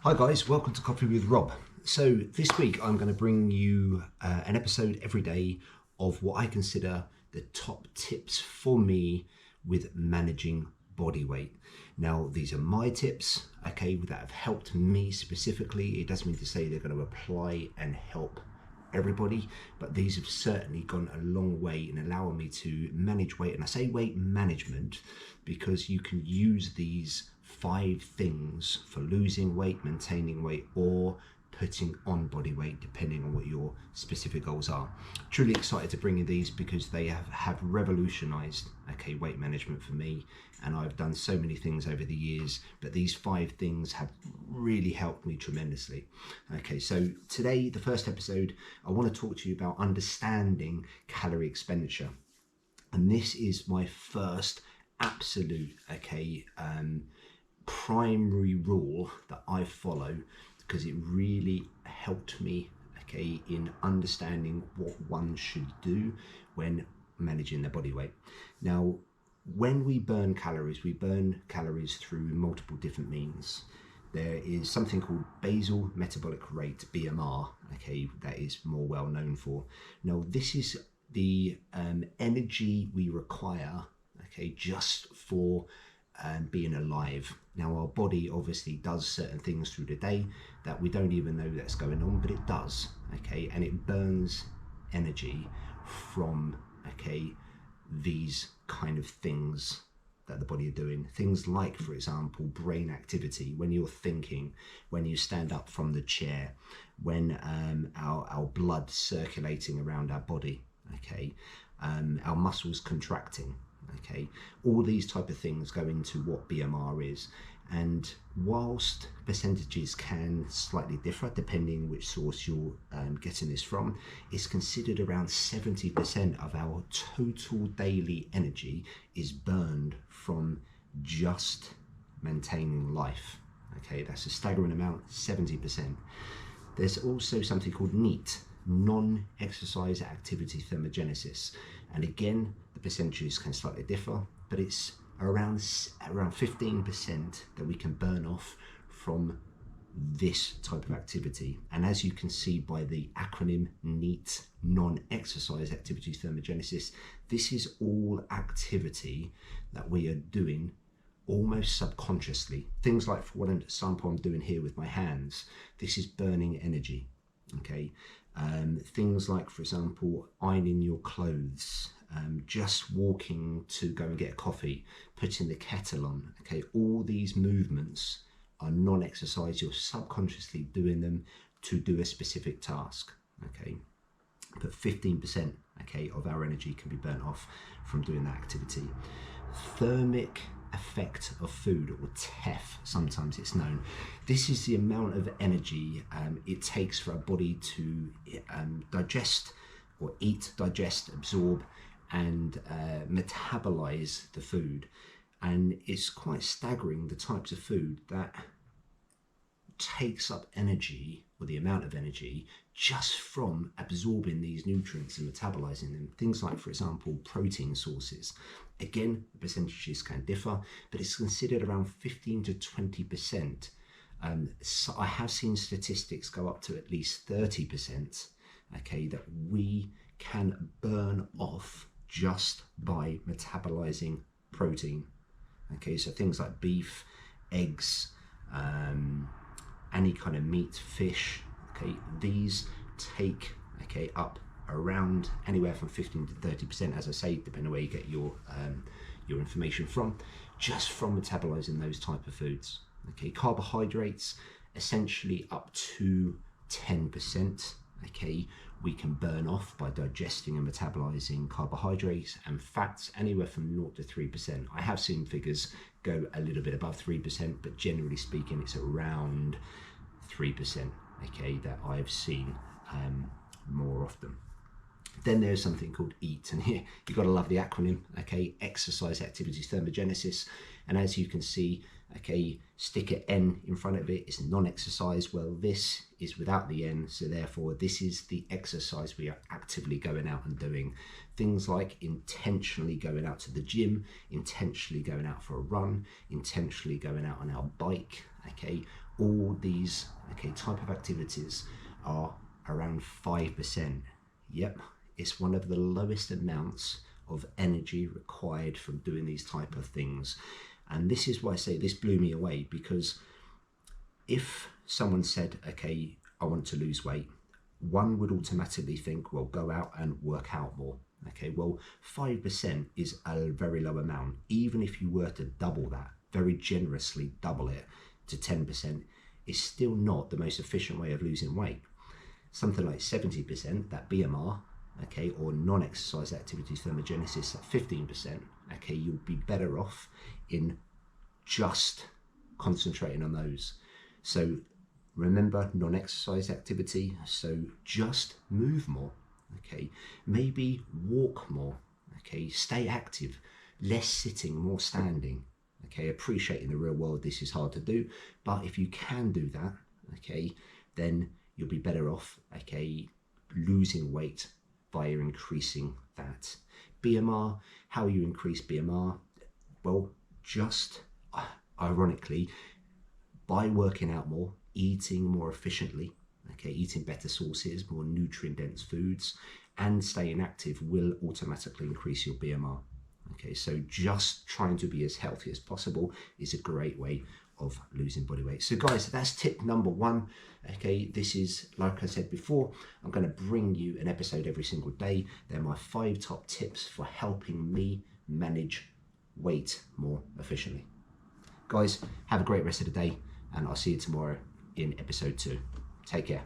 Hi guys, welcome to Coffee with Rob. So this week I'm going to bring you an episode every day of what I consider the top tips for me with managing body weight. Now these are my tips, okay, that have helped me specifically. It doesn't mean to say they're going to apply and help everybody, but these have certainly gone a long way in allowing me to manage weight. And I say weight management because you can use these 5 things for losing weight, maintaining weight, or putting on body weight, depending on what your specific goals are. Truly excited to bring you these because they have revolutionized weight management for me, and I've done so many things over the years, but these 5 things have really helped me tremendously. Okay, so today, the first episode, I want to talk to you about understanding calorie expenditure, and this is my first absolute primary rule that I follow, because it really helped me in understanding what one should do when managing their body weight. Now, when we burn calories through multiple different means. There is something called basal metabolic rate, BMR, that is more well known for. Now, this is the energy we require, just for being alive. Now, our body obviously does certain things through the day that we don't even know that's going on, but it does, and it burns energy from these kind of things that the body are doing. Things like, for example, brain activity, when you're thinking, when you stand up from the chair, when our blood circulating around our body, our muscles contracting. All these type of things go into what BMR is, and whilst percentages can slightly differ depending which source you're getting this from, it's considered around 70% of our total daily energy is burned from just maintaining life. That's a staggering amount, 70%. There's also something called NEAT, non-exercise activity thermogenesis, and again the percentages can slightly differ, but it's around 15% that we can burn off from this type of activity. And as you can see by the acronym NEAT, non-exercise activity thermogenesis, this is all activity that we are doing almost subconsciously. Things like, for example, I'm doing here with my hands, this is burning energy. Things like, for example, ironing your clothes, just walking to go and get a coffee, putting the kettle on. All these movements are non-exercise. You're subconsciously doing them to do a specific task. But 15% of our energy can be burnt off from doing that activity. Thermic effect of food, or TEF, sometimes it's known. This is the amount of energy it takes for our body to digest or eat, digest, absorb, and metabolize the food. And it's quite staggering the types of food that takes up energy, or the amount of energy, just from absorbing these nutrients and metabolizing them. Things like, for example, protein sources. Again, the percentages can differ, but it's considered around 15 to 20%. So I have seen statistics go up to at least 30%, that we can burn off just by metabolizing protein. So things like beef, eggs, any kind of meat, fish, these take up around anywhere from 15 to 30%, as I say, depending on where you get your information from, just from metabolizing those type of foods. Carbohydrates, essentially up to 10%. We can burn off by digesting and metabolizing carbohydrates, and fats anywhere from 0 to 3%. I have seen figures go a little bit above 3%, but generally speaking, it's around 3%. That I've seen more often. Then there's something called EAT, and here you've got to love the acronym. Exercise activity thermogenesis, and as you can see, stick an N in front of it. It's non-exercise. Well, this is without the N, so therefore this is the exercise we are actively going out and doing. Things like intentionally going out to the gym, intentionally going out for a run, intentionally going out on our bike, all these type of activities are around 5%. Yep, it's one of the lowest amounts of energy required from doing these type of things. And this is why I say this blew me away, because if someone said, okay, I want to lose weight, one would automatically think, well, go out and work out more. Okay, well, 5% is a very low amount. Even if you were to double that, very generously double it to 10%, it's still not the most efficient way of losing weight. Something like 70%, that BMR, okay, or non-exercise activities thermogenesis at 15%, okay, you'll be better off in just concentrating on those. So remember, non-exercise activity, so just move more, okay, maybe walk more, okay, stay active, less sitting, more standing, okay. Appreciate in the real world this is hard to do, but if you can do that, okay, then you'll be better off, okay, losing weight via increasing that. BMR, how you increase BMR? Well, just ironically, by working out more, eating more efficiently, okay, eating better sources, more nutrient-dense foods, and staying active will automatically increase your BMR. Okay, so just trying to be as healthy as possible is a great way of losing body weight. So guys, that's tip number 1. Okay, this is, like I said before, I'm going to bring you an episode every single day. They're my 5 top tips for helping me manage weight more efficiently. Guys, have a great rest of the day, and I'll see you tomorrow in episode 2. Take care.